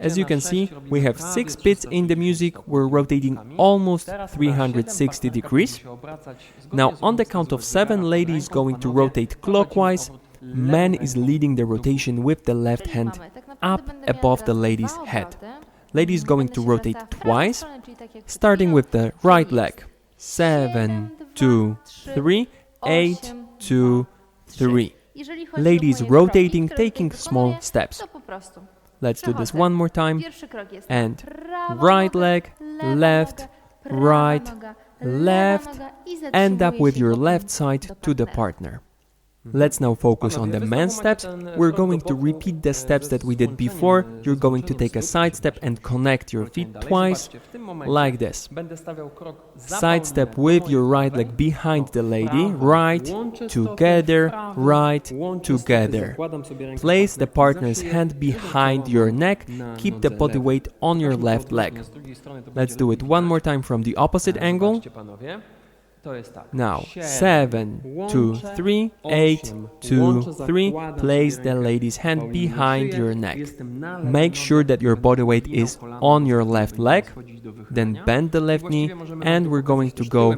As you can see, we have 6 beats in the music, we're rotating almost 360 degrees. Now on the count of 7, lady is going to rotate clockwise, man is leading the rotation with the left hand up above the lady's head. Lady is going to rotate twice, starting with the right leg. 7, 2, 3, 8, 2, 3. Lady is rotating, taking small steps. Let's do this one more time. And right leg, left, right, left, end up with your left side to the partner. Let's now focus on the man's steps. We're going to repeat the steps that we did before. You're going to take a side step and connect your feet twice, like this. Side step with your right leg behind the lady, right, together, right, together. Place the partner's hand behind your neck, keep the body weight on your left leg. Let's do it one more time from the opposite angle. Now, 7, 2, 3, 8, 2, 3, place the lady's hand behind your neck. Make sure that your body weight is on your left leg, then bend the left knee, and we're going to go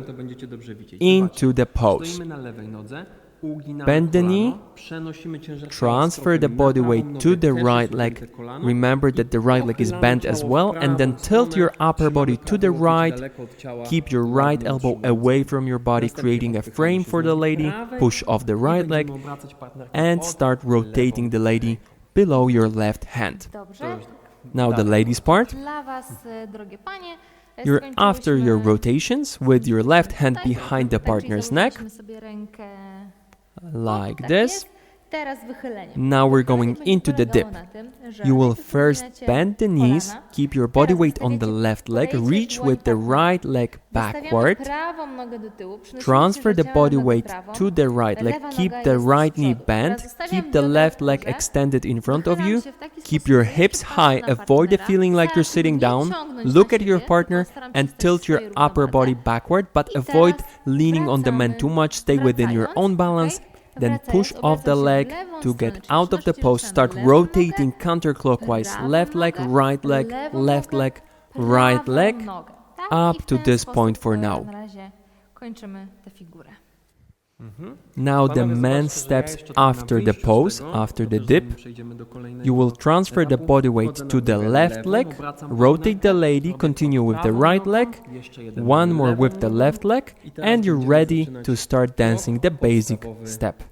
into the pose. Bend the knee, transfer the body weight to the right leg. Remember that the right leg is bent as well, and then tilt your upper body to the right. Keep your right elbow away from your body, creating a frame for the lady. Push off the right leg and start rotating the lady below your left hand. Now the ladies part. You're after your rotations with your left hand behind the partner's neck, like this. Now we're going into the dip. You will first bend the knees, keep your body weight on the left leg, reach with the right leg backward, transfer the body weight to the right leg, keep the right knee bent, keep the left leg extended in front of you, keep your hips high, avoid the feeling like you're sitting down, look at your partner and tilt your upper body backward, but avoid leaning on the man too much, stay within your own balance. Then push off the leg to get out of the pose. Start rotating counterclockwise. Left leg, right leg, left leg, right leg. Up to this point for now. Now the man steps after the pose, after the dip. You will transfer the body weight to the left leg, rotate the lady, continue with the right leg, one more with the left leg, and you're ready to start dancing the basic step.